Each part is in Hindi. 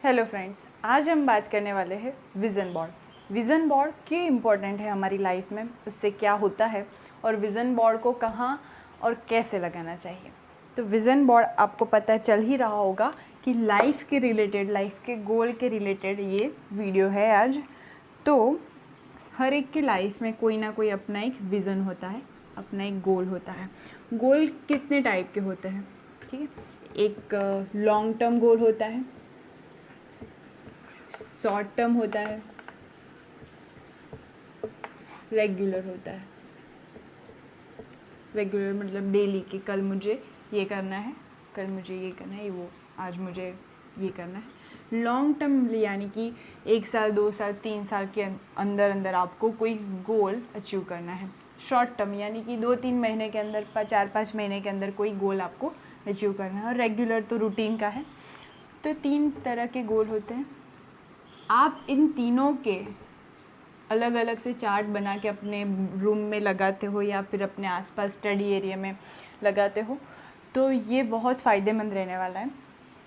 हेलो फ्रेंड्स, आज हम बात करने वाले हैं विज़न बोर्ड। विज़न बोर्ड क्यों इम्पोर्टेंट है हमारी लाइफ में, उससे क्या होता है और विज़न बोर्ड को कहाँ और कैसे लगाना चाहिए। तो विज़न बोर्ड आपको पता चल ही रहा होगा कि लाइफ के रिलेटेड, लाइफ के गोल के रिलेटेड ये वीडियो है आज। तो हर एक की लाइफ में कोई ना कोई अपना एक विज़न होता है, अपना एक गोल होता है। गोल कितने टाइप के होते हैं, ठीक है। एक लॉन्ग टर्म गोल होता है, शॉर्ट टर्म होता है, रेगुलर होता है। रेगुलर मतलब डेली के, कल मुझे ये करना है, कल मुझे ये करना है, वो आज मुझे ये करना है। लॉन्ग टर्म यानी कि 1 साल 2 साल 3 साल के अंदर अंदर आपको कोई गोल अचीव करना है। शॉर्ट टर्म यानी कि 2-3 महीने के अंदर, 4-5 महीने के अंदर कोई गोल आपको अचीव करना है। और रेगुलर तो रूटीन का है। तो 3 तरह के गोल होते हैं। आप इन तीनों के अलग अलग से चार्ट बना के अपने रूम में लगाते हो या फिर अपने आसपास स्टडी एरिया में लगाते हो तो ये बहुत फ़ायदेमंद रहने वाला है।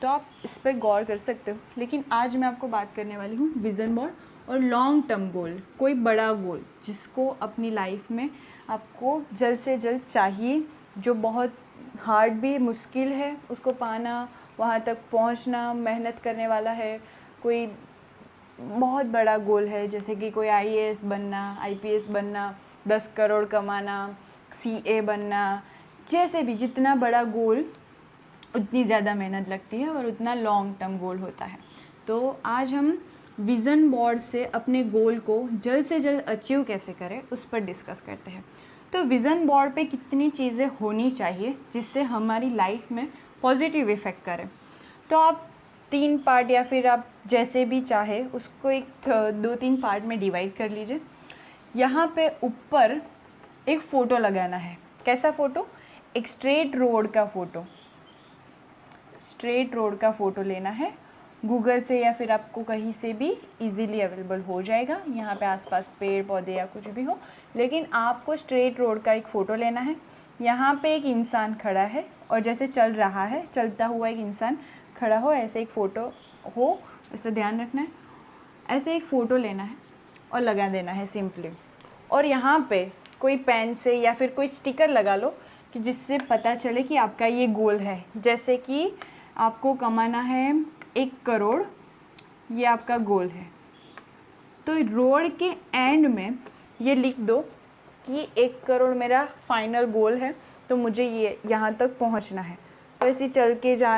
तो आप इस पर गौर कर सकते हो। लेकिन आज मैं आपको बात करने वाली हूँ विज़न बोर्ड और लॉन्ग टर्म गोल, कोई बड़ा गोल जिसको अपनी लाइफ में आपको जल्द से जल्द चाहिए, जो बहुत हार्ड भी, मुश्किल है उसको पाना, वहाँ तक पहुँचना, मेहनत करने वाला है। कोई बहुत बड़ा गोल है, जैसे कि कोई आईएएस बनना, आईपीएस बनना, 10 करोड़ कमाना, सीए बनना, जैसे भी जितना बड़ा गोल उतनी ज़्यादा मेहनत लगती है और उतना लॉन्ग टर्म गोल होता है। तो आज हम विज़न बोर्ड से अपने गोल को जल्द से जल्द अचीव कैसे करें उस पर डिस्कस करते हैं। तो विज़न बोर्ड पे कितनी चीज़ें होनी चाहिए जिससे हमारी लाइफ में पॉजिटिव इफ़ेक्ट करें। तो आप 3 पार्ट या फिर आप जैसे भी चाहे उसको एक 2-3 पार्ट में डिवाइड कर लीजिए। यहाँ पे ऊपर एक फ़ोटो लगाना है। कैसा फ़ोटो? एक स्ट्रेट रोड का फ़ोटो। स्ट्रेट रोड का फ़ोटो लेना है। गूगल से या फिर आपको कहीं से भी इजीली अवेलेबल हो जाएगा। यहाँ पे आसपास पेड़ पौधे या कुछ भी हो, लेकिन आपको स्ट्रेट रोड का एक फ़ोटो लेना है। यहाँ पे एक इंसान खड़ा है और जैसे चल रहा है, चलता हुआ एक इंसान खड़ा हो, ऐसे एक फ़ोटो हो, इससे ध्यान रखना है। ऐसे एक फ़ोटो लेना है और लगा देना है सिंपली। और यहाँ पे कोई पेन से या फिर कोई स्टिकर लगा लो कि जिससे पता चले कि आपका ये गोल है। जैसे कि आपको कमाना है 1 करोड़, ये आपका गोल है। तो रोड के एंड में ये लिख दो कि 1 करोड़ मेरा फाइनल गोल है, तो मुझे ये यहाँ तक पहुँचना है। तो ऐसे चल के जा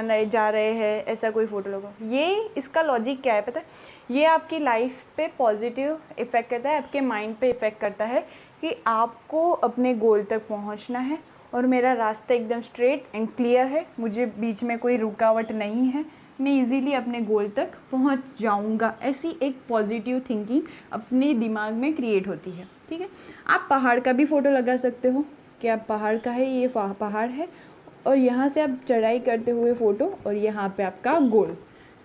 रहे हैं, ऐसा कोई फ़ोटो लगाओ। ये इसका लॉजिक क्या है पता है? ये आपकी लाइफ पे पॉजिटिव इफ़ेक्ट करता है, आपके माइंड पे इफ़ेक्ट करता है कि आपको अपने गोल तक पहुंचना है और मेरा रास्ता एकदम स्ट्रेट एंड क्लियर है, मुझे बीच में कोई रुकावट नहीं है, मैं इजीली अपने गोल तक पहुंच जाऊंगा। ऐसी एक पॉजिटिव थिंकिंग अपने दिमाग में क्रिएट होती है, ठीक है। आप पहाड़ का भी फ़ोटो लगा सकते हो कि आप पहाड़ का है, ये पहाड़ है और यहाँ से आप चढ़ाई करते हुए फ़ोटो और यहाँ पे आपका गोल।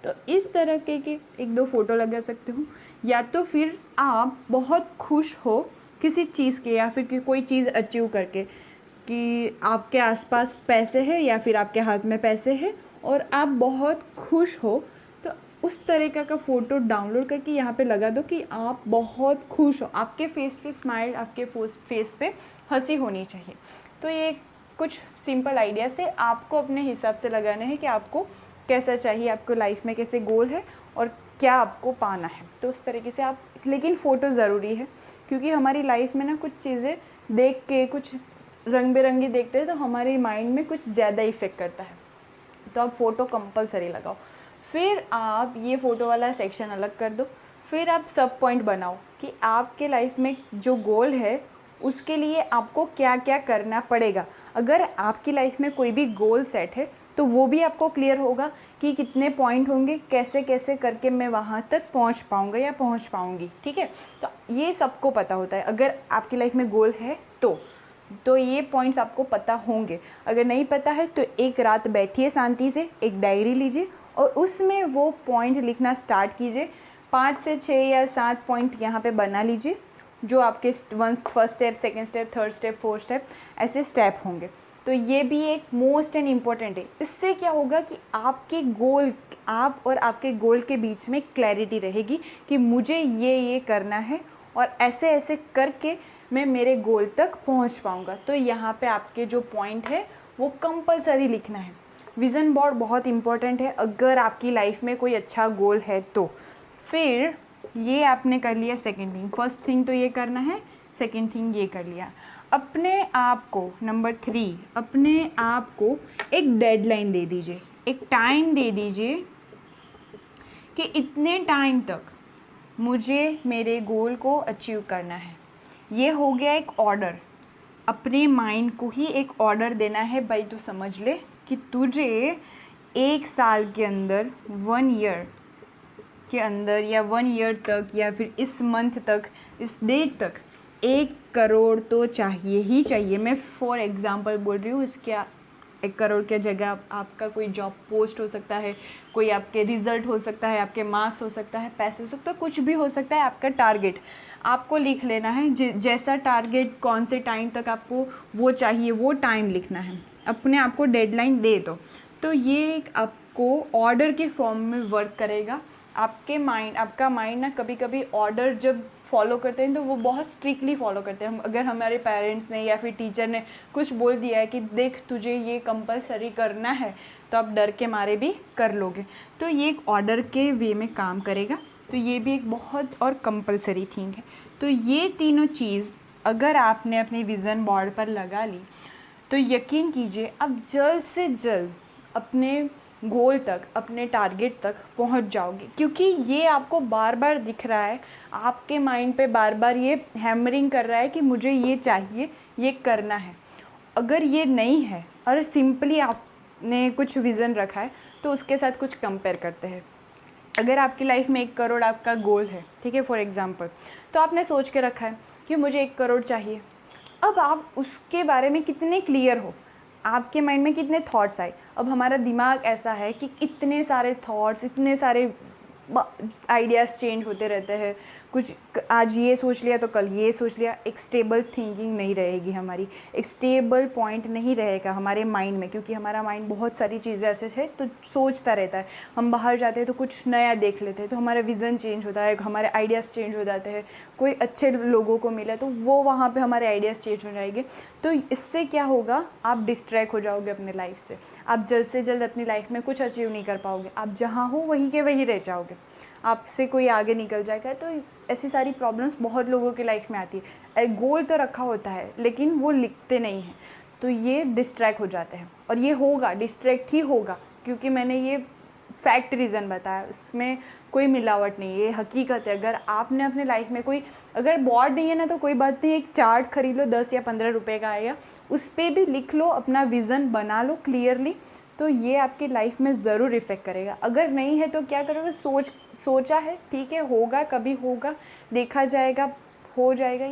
तो इस तरह के 1-2 फ़ोटो लगा सकते हो। या तो फिर आप बहुत खुश हो किसी चीज़ के या फिर कि कोई चीज़ अचीव करके, कि आपके आसपास पैसे हैं या फिर आपके हाथ में पैसे हैं और आप बहुत खुश हो, तो उस तरीक़े का फ़ोटो डाउनलोड करके यहाँ पे लगा दो कि आप बहुत खुश हो। आपके फेस पे स्माइल, आपके फेस पे हंसी होनी चाहिए। तो ये कुछ सिंपल आइडिया से आपको अपने हिसाब से लगाने हैं कि आपको कैसा चाहिए, आपको लाइफ में कैसे गोल है और क्या आपको पाना है। तो उस तरीके से आप, लेकिन फ़ोटो ज़रूरी है क्योंकि हमारी लाइफ में ना कुछ चीज़ें देख के, कुछ रंग बिरंगी देखते हैं तो हमारे माइंड में कुछ ज़्यादा इफ़ेक्ट करता है। तो आप फ़ोटो कंपलसरी लगाओ। फिर आप ये फ़ोटो वाला सेक्शन अलग कर दो। फिर आप सब पॉइंट बनाओ कि आपके लाइफ में जो गोल है उसके लिए आपको क्या क्या करना पड़ेगा। अगर आपकी लाइफ में कोई भी गोल सेट है तो वो भी आपको क्लियर होगा कि कितने पॉइंट होंगे, कैसे कैसे करके मैं वहाँ तक पहुँच पाऊँगा या पहुँच पाऊँगी, ठीक है। तो ये सबको पता होता है। अगर आपकी लाइफ में गोल है तो ये पॉइंट्स आपको पता होंगे। अगर नहीं पता है तो एक रात बैठिए शांति से, एक डायरी लीजिए और उसमें वो पॉइंट लिखना स्टार्ट कीजिए। 5 से 6 या 7 पॉइंट यहाँ पे बना लीजिए, जो आपके first step, second step, third step, fourth step, ऐसे स्टेप होंगे। तो ये भी एक मोस्ट एंड इम्पॉर्टेंट है। इससे क्या होगा कि आपके गोल, आप और आपके गोल के बीच में क्लैरिटी रहेगी कि मुझे ये करना है और ऐसे ऐसे करके मैं मेरे गोल तक पहुंच पाऊंगा। तो यहाँ पे आपके जो पॉइंट है वो कंपलसरी लिखना है। विज़न बोर्ड बहुत इम्पॉर्टेंट है अगर आपकी लाइफ में कोई अच्छा गोल है तो। फिर ये आपने कर लिया सेकेंड थिंग। फर्स्ट थिंग तो ये करना है, सेकेंड थिंग ये कर लिया। अपने आप को, नंबर 3, अपने आप को एक डेडलाइन दे दीजिए, एक टाइम दे दीजिए कि इतने टाइम तक मुझे मेरे गोल को अचीव करना है। ये हो गया एक ऑर्डर। अपने माइंड को ही एक ऑर्डर देना है, भाई तू समझ ले कि तुझे 1 साल के अंदर, 1 ईयर के अंदर या 1 ईयर तक या फिर इस मंथ तक, इस डेट तक 1 करोड़ तो चाहिए ही चाहिए। मैं फॉर एग्ज़ाम्पल बोल रही हूँ। इसके 1 करोड़ के जगह आपका कोई जॉब पोस्ट हो सकता है, कोई आपके रिज़ल्ट हो सकता है, आपके मार्क्स हो सकता है, पैसे हो सकता है, कुछ भी हो सकता है। आपका टारगेट आपको लिख लेना है, जैसा टारगेट कौन से टाइम तक आपको वो चाहिए, वो टाइम लिखना है। अपने आप को डेडलाइन दे दो। तो ये आपको ऑर्डर के फॉर्म में वर्क करेगा। आपका माइंड ना कभी कभी ऑर्डर जब फॉलो करते हैं तो वो बहुत स्ट्रिक्टली फॉलो करते हैं। अगर हमारे पेरेंट्स ने या फिर टीचर ने कुछ बोल दिया है कि देख तुझे ये कंपलसरी करना है, तो आप डर के मारे भी कर लोगे। तो ये एक ऑर्डर के वे में काम करेगा। तो ये भी एक बहुत और कंपलसरी थिंग है। तो ये तीनों चीज़ अगर आपने अपनी विज़न बोर्ड पर लगा ली तो यकीन कीजिए अब जल्द से जल्द अपने गोल तक, अपने टारगेट तक पहुंच जाओगे। क्योंकि ये आपको बार बार दिख रहा है, आपके माइंड पे बार बार ये हैमरिंग कर रहा है कि मुझे ये चाहिए, ये करना है। अगर ये नहीं है और सिंपली आपने कुछ विज़न रखा है तो उसके साथ कुछ कंपेयर करते हैं। अगर आपकी लाइफ में 1 करोड़ आपका गोल है, ठीक है, फॉर एग्ज़ाम्पल, तो आपने सोच के रखा है कि मुझे 1 करोड़ चाहिए। अब आप उसके बारे में कितने क्लियर हो, आपके माइंड में कितने थॉट्स आए। अब हमारा दिमाग ऐसा है कि इतने सारे थॉट्स, इतने सारे आइडियाज़ चेंज होते रहते हैं। कुछ आज ये सोच लिया तो कल ये सोच लिया। एक स्टेबल थिंकिंग नहीं रहेगी हमारी, एक स्टेबल पॉइंट नहीं रहेगा हमारे माइंड में, क्योंकि हमारा माइंड बहुत सारी चीज़ें ऐसे है तो सोचता रहता है। हम बाहर जाते हैं तो कुछ नया देख लेते हैं तो हमारा विज़न चेंज होता है, हमारे आइडियाज़ चेंज हो जाते हैं। कोई अच्छे लोगों को मिले तो वो वहाँ पर हमारे आइडियाज़ चेंज हो जाएंगे। तो इससे क्या होगा, आप डिस्ट्रैक्ट हो जाओगे अपने लाइफ से। आप जल्द से जल्द अपनी लाइफ में कुछ अचीव नहीं कर पाओगे। आप जहाँ हो वहीं के वहीं रह जाओगे, आपसे कोई आगे निकल जाएगा। तो ऐसी सारी प्रॉब्लम्स बहुत लोगों की लाइफ में आती है। गोल तो रखा होता है लेकिन वो लिखते नहीं हैं, तो ये डिस्ट्रैक्ट हो जाते हैं। और ये होगा, डिस्ट्रैक्ट ही होगा, क्योंकि मैंने ये फैक्ट रीज़न बताया, इसमें कोई मिलावट नहीं है, ये हकीकत है। अगर आपने अपने लाइफ में कोई, अगर बोर्ड नहीं है ना तो कोई बात नहीं, एक चार्ट खरीद लो, 10 या 15 रुपए का आएगा, उस पर भी लिख लो, अपना विज़न बना लो क्लियरली। तो ये आपकी लाइफ में ज़रूर इफ़ेक्ट करेगा। अगर नहीं है तो क्या करोगे, सोचा है, ठीक है, होगा, कभी होगा, देखा जाएगा, हो जाएगा,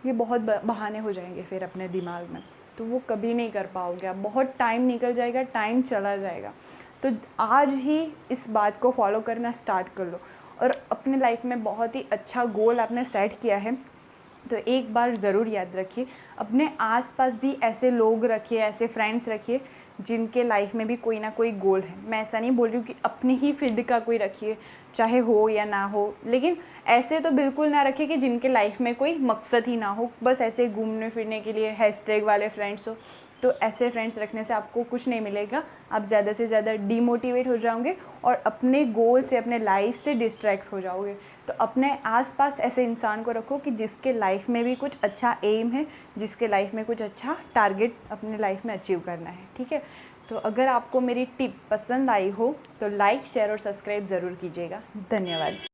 ये बहुत बहाने हो जाएंगे फिर अपने दिमाग में, तो वो कभी नहीं कर पाओगे आप। बहुत टाइम निकल जाएगा, टाइम चला जाएगा। तो आज ही इस बात को फॉलो करना स्टार्ट कर लो। और अपने लाइफ में बहुत ही अच्छा गोल आपने सेट किया है तो एक बार ज़रूर याद रखिए, अपने आसपास भी ऐसे लोग रखिए, ऐसे फ्रेंड्स रखिए जिनके लाइफ में भी कोई ना कोई गोल है। मैं ऐसा नहीं बोल रही हूँ कि अपनी ही फील्ड का कोई रखिए, चाहे हो या ना हो, लेकिन ऐसे तो बिल्कुल ना रखिए कि जिनके लाइफ में कोई मकसद ही ना हो, बस ऐसे घूमने फिरने के लिए हैशटैग वाले फ्रेंड्स हो। तो ऐसे फ्रेंड्स रखने से आपको कुछ नहीं मिलेगा, आप ज़्यादा से ज़्यादा डीमोटिवेट हो जाओगे और अपने गोल से, अपने लाइफ से डिस्ट्रैक्ट हो जाओगे। तो अपने आसपास ऐसे इंसान को रखो कि जिसके लाइफ में भी कुछ अच्छा एम है, जिसके लाइफ में कुछ अच्छा टारगेट अपने लाइफ में अचीव करना है, ठीक है। तो अगर आपको मेरी टिप पसंद आई हो तो लाइक, शेयर और सब्सक्राइब ज़रूर कीजिएगा। धन्यवाद।